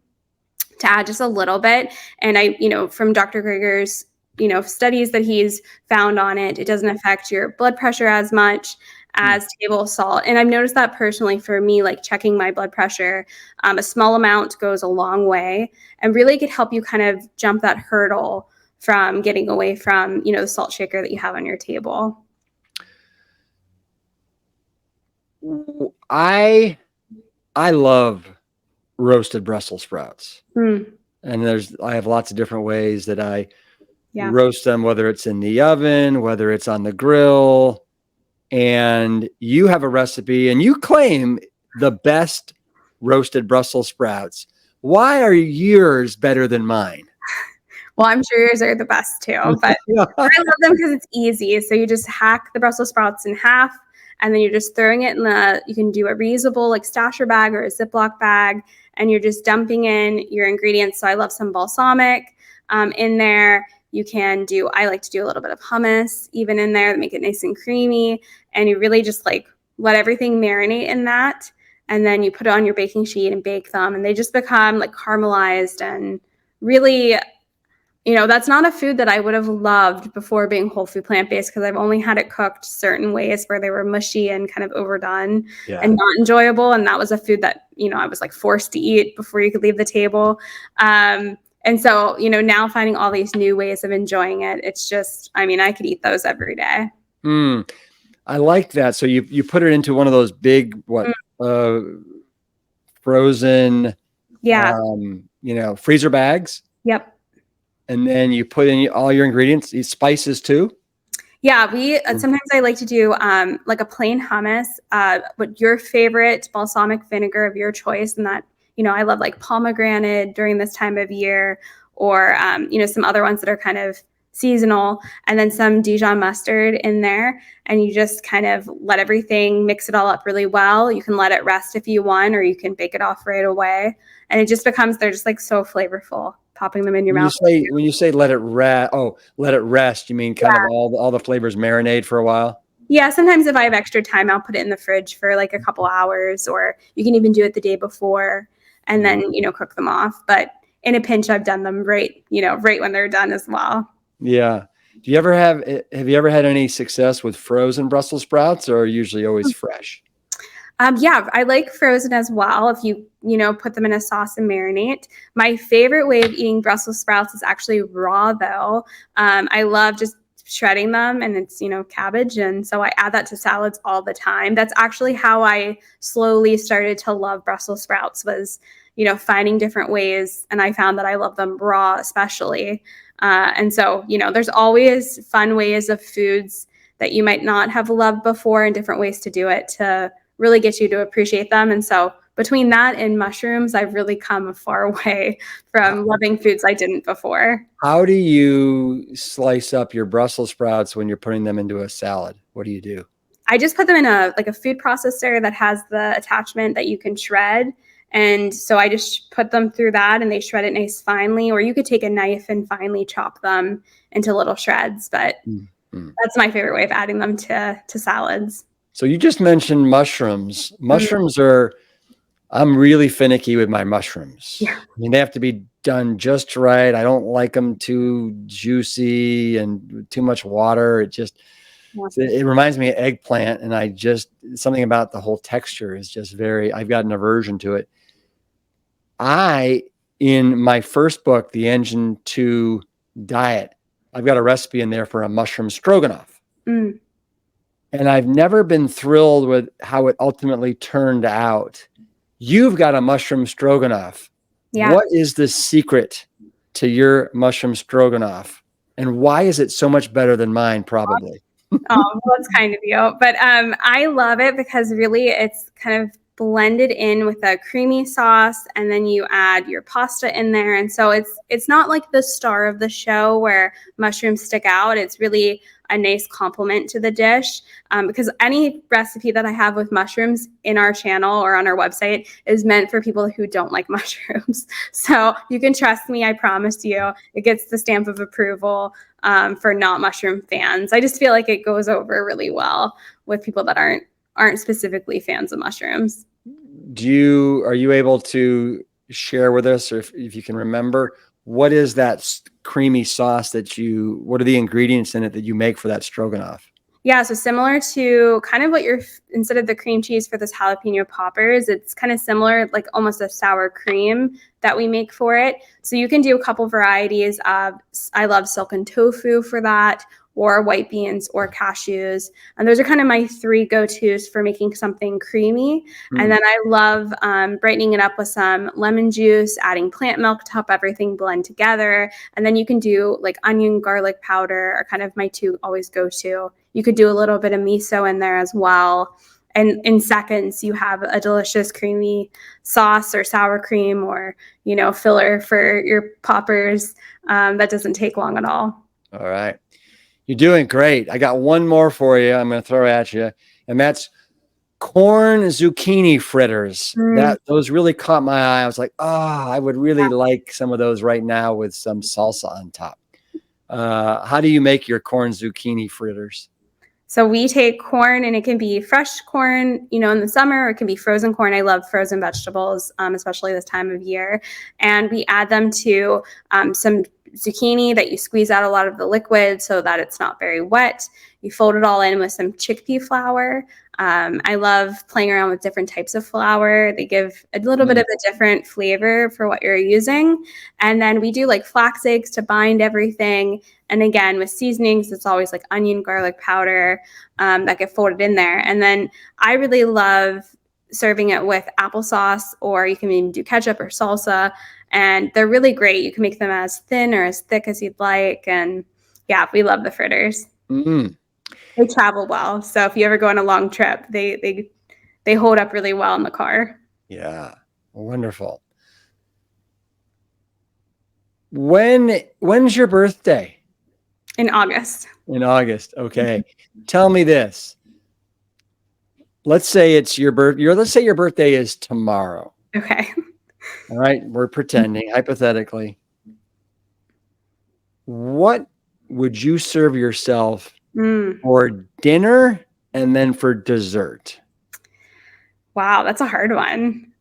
to add just a little bit. And from Dr. Greger's, studies that he's found on it, it doesn't affect your blood pressure as much as table salt. And I've noticed that personally for me, like checking my blood pressure, a small amount goes a long way and really could help you kind of jump that hurdle from getting away from, the salt shaker that you have on your table. I love roasted Brussels sprouts. Mm. And I have lots of different ways that I Yeah. roast them, whether it's in the oven, whether it's on the grill. And you have a recipe and you claim the best roasted Brussels sprouts. Why are yours better than mine? Well, I'm sure yours are the best too, but I love them because it's easy. So you just hack the Brussels sprouts in half, and then you're just throwing it you can do a reusable like stasher bag or a Ziploc bag, and you're just dumping in your ingredients. So I love some balsamic in there. I like to do a little bit of hummus even in there to make it nice and creamy. And you really just like let everything marinate in that. And then you put it on your baking sheet and bake them. And they just become like caramelized and really, that's not a food that I would have loved before being whole food plant-based, because I've only had it cooked certain ways where they were mushy and kind of overdone and not enjoyable. And that was a food that, I was like forced to eat before you could leave the table. And so, now finding all these new ways of enjoying it, it's just, I could eat those every day. I like that. So you put it into one of those big, frozen, freezer bags. Yep. And then you put in all your ingredients, these spices too. Yeah, sometimes I like to do like a plain hummus, with your favorite balsamic vinegar of your choice, and that, I love like pomegranate during this time of year, or some other ones that are kind of seasonal, and then some Dijon mustard in there, and you just kind of let everything, mix it all up really well. You can let it rest if you want, or you can bake it off right away, and it just becomes, they're just like so flavorful. Popping them in your mouth. When you say let it rest, you mean kind of all the flavors marinate for a while? Yeah, sometimes if I have extra time, I'll put it in the fridge for like a couple hours, or you can even do it the day before and then, cook them off. But in a pinch, I've done them right when they're done as well. Yeah. Have you ever had any success with frozen Brussels sprouts, or are usually always fresh? Yeah, I like frozen as well. If you, put them in a sauce and marinate. My favorite way of eating Brussels sprouts is actually raw though. I love just shredding them, and it's, cabbage. And so I add that to salads all the time. That's actually how I slowly started to love Brussels sprouts, was, finding different ways. And I found that I love them raw, especially. And so, there's always fun ways of foods that you might not have loved before, and different ways to do it to really get you to appreciate them. And so between that and mushrooms, I've really come a far way from loving foods I didn't before. How do you slice up your Brussels sprouts when you're putting them into a salad? What do you do? I just put them in a food processor that has the attachment that you can shred. And so I just put them through that, and they shred it nice finely, or you could take a knife and finely chop them into little shreds. But that's my favorite way of adding them to salads. So you just mentioned mushrooms. Mushrooms I'm really finicky with my mushrooms. Yeah. They have to be done just right. I don't like them too juicy and too much water. It reminds me of eggplant, and something about the whole texture is just I've got an aversion to it. In my first book, The Engine to Diet, I've got a recipe in there for a mushroom stroganoff. And I've never been thrilled with how it ultimately turned out. You've got a mushroom stroganoff. Yeah. What is the secret to your mushroom stroganoff? And why is it so much better than mine, probably? Oh, well, that's kind of you. But I love it because really it's kind of blended in with a creamy sauce, and then you add your pasta in there. And so it's not like the star of the show where mushrooms stick out. It's really a nice complement to the dish, because any recipe that I have with mushrooms in our channel or on our website is meant for people who don't like mushrooms. So you can trust me, I promise you, it gets the stamp of approval for not mushroom fans. I just feel like it goes over really well with people that aren't specifically fans of mushrooms. Are you able to share with us, or if you can remember, what is that creamy sauce what are the ingredients in it that you make for that stroganoff? Yeah, so similar to kind of what instead of the cream cheese for this jalapeno poppers, it's kind of similar, like almost a sour cream that we make for it. So you can do a couple varieties of, I love silken tofu for that, or white beans or cashews. And those are kind of my three go-tos for making something creamy. And then I love brightening it up with some lemon juice, adding plant milk to help everything blend together. And then you can do like onion, garlic powder are kind of my two always go-to. You could do a little bit of miso in there as well. And in seconds, you have a delicious creamy sauce or sour cream or, filler for your poppers. That doesn't take long at all. All right. You're doing great. I got one more for you. I'm going to throw at you, and that's corn zucchini fritters. Those really caught my eye. I was like, I would really like some of those right now with some salsa on top. How do you make your corn zucchini fritters? So we take corn, and it can be fresh corn, in the summer, or it can be frozen corn. I love frozen vegetables, especially this time of year. And we add them to some zucchini that you squeeze out a lot of the liquid so that it's not very wet. You fold it all in with some chickpea flour. I love playing around with different types of flour. They give a little bit of a different flavor for what you're using. And then we do like flax eggs to bind everything. And again, with seasonings, it's always like onion, garlic powder that get folded in there. And then I really love serving it with applesauce, or you can even do ketchup or salsa. And they're really great. You can make them as thin or as thick as you'd like. And yeah, we love the fritters. They travel well. So if you ever go on a long trip, they hold up really well in the car. Yeah. Wonderful. When's your birthday? In August. In August. Okay. Tell me this. Let's say it's let's say your birthday is tomorrow. Okay. All right. We're pretending, hypothetically. What would you serve yourself for dinner and then for dessert? Wow, that's a hard one.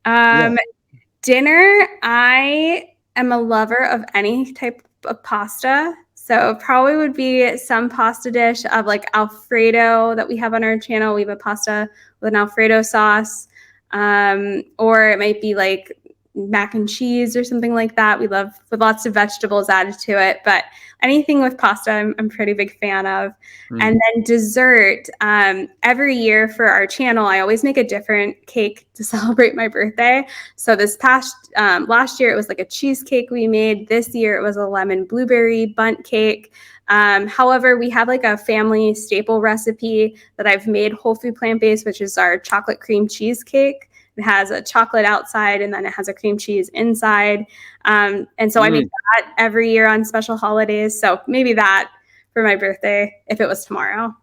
Dinner, I am a lover of any type of pasta. So it probably would be some pasta dish of like Alfredo that we have on our channel. We have a pasta with an Alfredo sauce. Or it might be like mac and cheese or something like that. We love with lots of vegetables added to it, but anything with pasta, I'm a pretty big fan of. And then dessert, every year for our channel, I always make a different cake to celebrate my birthday. So this past, last year, it was like a cheesecake we made. This year, it was a lemon blueberry bundt cake. However, we have like a family staple recipe that I've made whole food plant-based, which is our chocolate cream cheesecake. It has a chocolate outside and then it has a cream cheese inside. And so I make that every year on special holidays. So maybe that for my birthday, if it was tomorrow.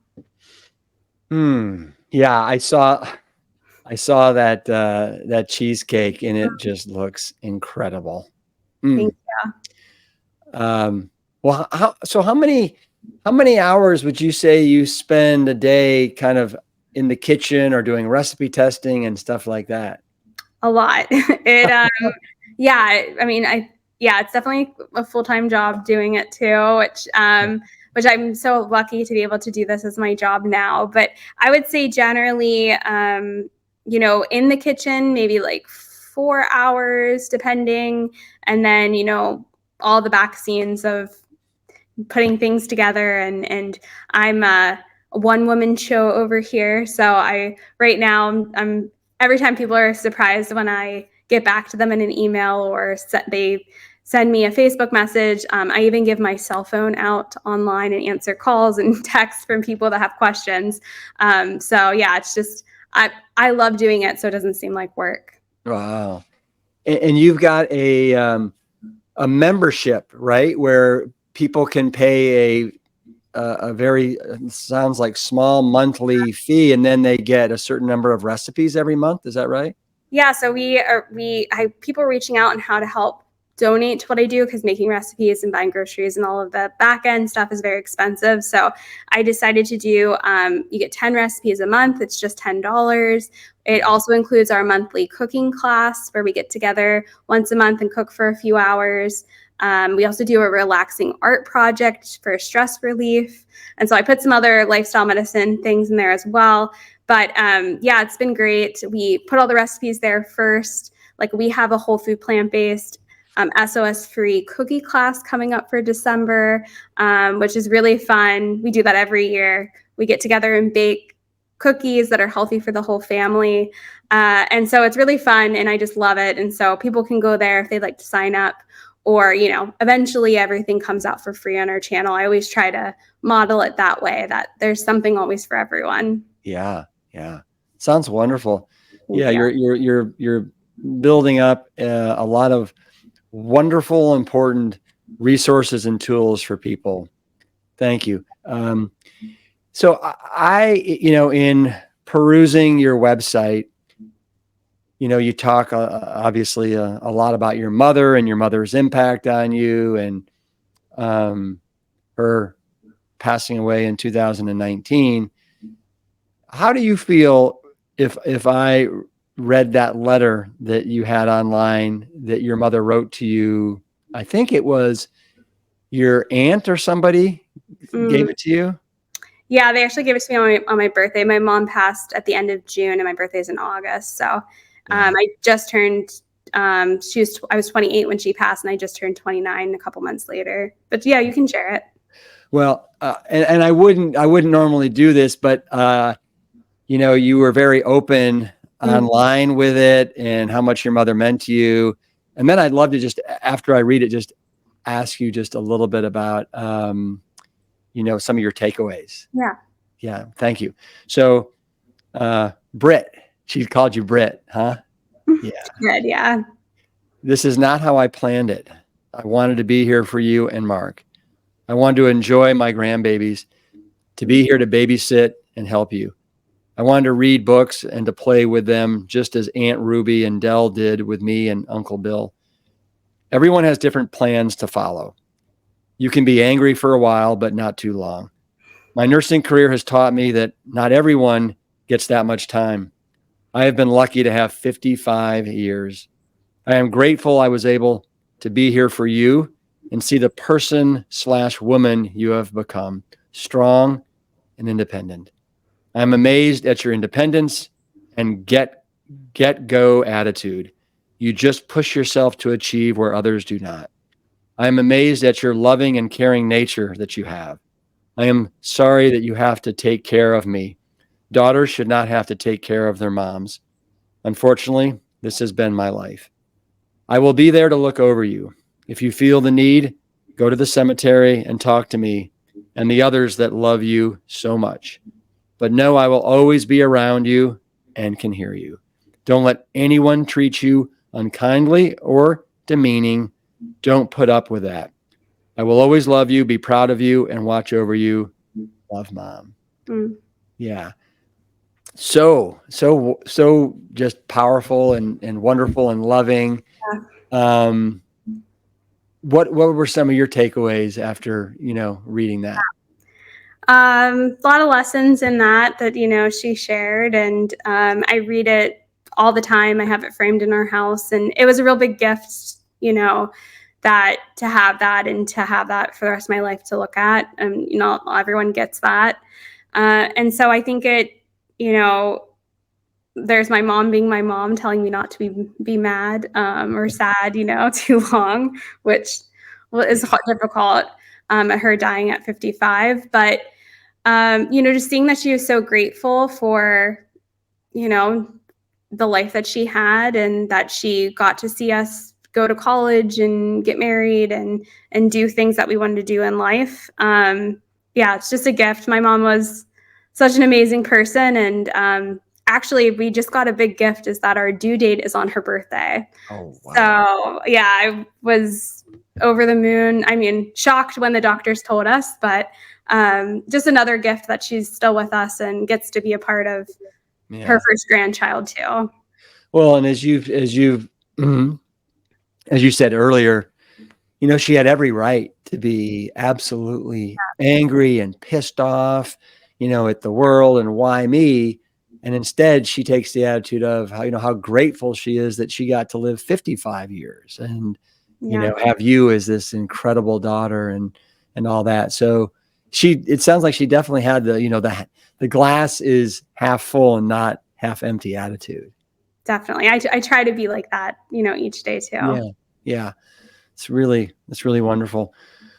Yeah, I saw that cheesecake and it just looks incredible. Thank you. Well, how many hours would you say you spend a day kind of in the kitchen or doing recipe testing and stuff like that? A lot. It's definitely a full-time job doing it too, which I'm so lucky to be able to do this as my job now. But I would say generally, in the kitchen, maybe like 4 hours depending. And then, all the back scenes of putting things together and I'm a one-woman show over here. So right now I'm every time people are surprised when I get back to them in an email or they send me a Facebook message. I even give my cell phone out online and answer calls and texts from people that have questions. So yeah, it's just I love doing it, so it doesn't seem like work. Wow. And you've got a membership, right? Where people can pay a very, sounds like small monthly fee, and then they get a certain number of recipes every month. Is that right? Yeah, so I have people reaching out on how to help donate to what I do, because making recipes and buying groceries and all of the back end stuff is very expensive. So I decided to do, you get 10 recipes a month. It's just $10. It also includes our monthly cooking class where we get together once a month and cook for a few hours. We also do a relaxing art project for stress relief. And so I put some other lifestyle medicine things in there as well. But yeah, it's been great. We put all the recipes there first. Like, we have a whole food plant-based SOS-free cookie class coming up for December, which is really fun. We do that every year. We get together and bake cookies that are healthy for the whole family. And so it's really fun, and I just love it. And so people can go there if they'd like to sign up, or, eventually everything comes out for free on our channel. I always try to model it that way, that there's something always for everyone. Yeah. Yeah. Sounds wonderful. Yeah. Yeah. You're building up a lot of wonderful, important resources and tools for people. Thank you. So in perusing your website, you talk obviously a lot about your mother and your mother's impact on you, and her passing away in 2019. How do you feel if I read that letter that you had online that your mother wrote to you? I think it was your aunt or somebody gave it to you. Yeah, they actually gave it to me on my birthday. My mom passed at the end of June, and my birthday's in August. So I just turned. I was 28 when she passed, and I just turned 29 a couple months later. But yeah, you can share it. Well, and I wouldn't normally do this, but you were very open online with it and how much your mother meant to you. And then I'd love to just, after I read it, just ask you just a little bit about, some of your takeaways. Yeah. Yeah. Thank you. So, Britt, she called you Britt, huh? Yeah. Good. Yeah. This is not how I planned it. I wanted to be here for you and Mark. I wanted to enjoy my grandbabies, to be here to babysit and help you. I wanted to read books and to play with them, just as Aunt Ruby and Dell did with me and Uncle Bill. Everyone has different plans to follow. You can be angry for a while, but not too long. My nursing career has taught me that not everyone gets that much time. I have been lucky to have 55 years. I am grateful I was able to be here for you and see the person/woman you have become, strong and independent. I am amazed at your independence and get go attitude. You just push yourself to achieve where others do not. I am amazed at your loving and caring nature that you have. I am sorry that you have to take care of me. Daughters should not have to take care of their moms. Unfortunately, this has been my life. I will be there to look over you. If you feel the need, go to the cemetery and talk to me and the others that love you so much. But know I will always be around you and can hear you. Don't let anyone treat you unkindly or demeaning. Don't put up with that. I will always love you, be proud of you, and watch over you. Love, Mom. Yeah. So just powerful and wonderful and loving. What were some of your takeaways after, reading that? A lot of lessons in that she shared, and I read it all the time. I have it framed in our house, and it was a real big gift, that to have that and to have that for the rest of my life to look at. And not everyone gets that, and so I think it, there's my mom being my mom, telling me not to be mad or sad, too long, which is difficult. Her dying at 55, but just seeing that she was so grateful for, the life that she had, and that she got to see us go to college and get married and do things that we wanted to do in life. It's just a gift. My mom was such an amazing person, and actually, we just got a big gift is that our due date is on her birthday. Oh, wow. So yeah, I was over the moon. I mean, shocked when the doctors told us, but just another gift that she's still with us and gets to be a part of her first grandchild too. Well, and as you said earlier, she had every right to be absolutely angry and pissed off, at the world and why me. And instead she takes the attitude of how grateful she is that she got to live 55 years and, have you as this incredible daughter and all that. So it sounds like she definitely had the glass is half full and not half empty attitude. Definitely. I try to be like that, each day too. Yeah. It's really wonderful.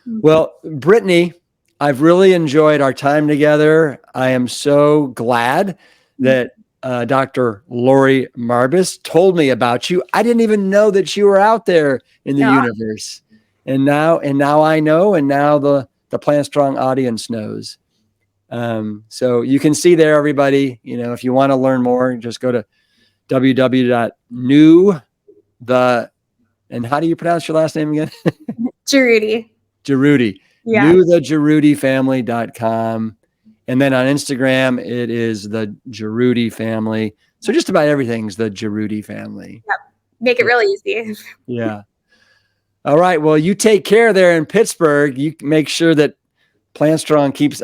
Well, Brittany, I've really enjoyed our time together. I am so glad that Dr. Lori Marbus told me about you. I didn't even know that you were out there in the universe. And now I know, and now the Plant Strong audience knows. So you can see there, everybody, if you want to learn more, just go to and how do you pronounce your last name again? Jaroudi. Yeah. newthejaroudifamily.com. And then on Instagram, it is the Jaroudi family. So just about everything's the Jaroudi family. Yep. Make it really easy. Yeah. All right. Well, you take care there in Pittsburgh. You make sure that Pittsburgh keeps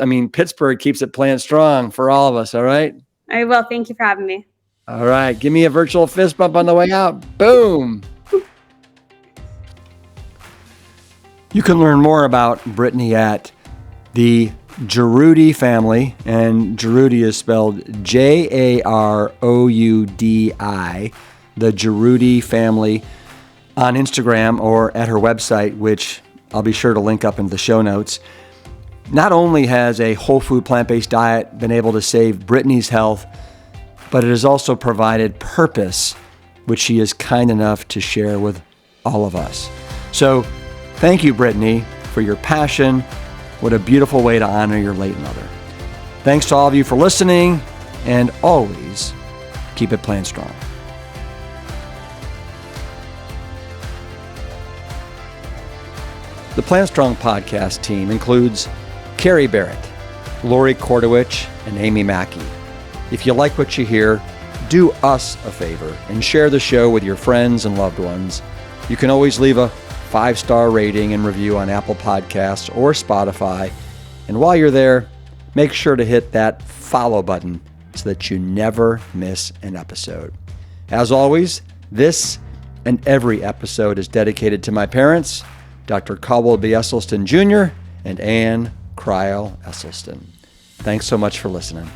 it Plant Strong for all of us. All right. I will. Thank you for having me. All right. Give me a virtual fist bump on the way out. Boom. You can learn more about Brittany at the Jaroudi family, and Jaroudi is spelled Jaroudi, the Jaroudi family, on Instagram or at her website, which I'll be sure to link up in the show notes. Not only has a whole food plant-based diet been able to save Brittany's health, but it has also provided purpose, which she is kind enough to share with all of us. So thank you, Brittany, for your passion. What a beautiful way to honor your late mother. Thanks to all of you for listening, and always keep it Plant Strong. The Plant Strong podcast team includes Carrie Barrett, Lori Kordowich, and Amy Mackey. If you like what you hear, do us a favor and share the show with your friends and loved ones. You can always leave a 5-star rating and review on Apple Podcasts or Spotify. And while you're there, make sure to hit that follow button so that you never miss an episode. As always, this and every episode is dedicated to my parents, Dr. Caldwell B. Esselstyn Jr. and Ann Cryle Esselstyn. Thanks so much for listening.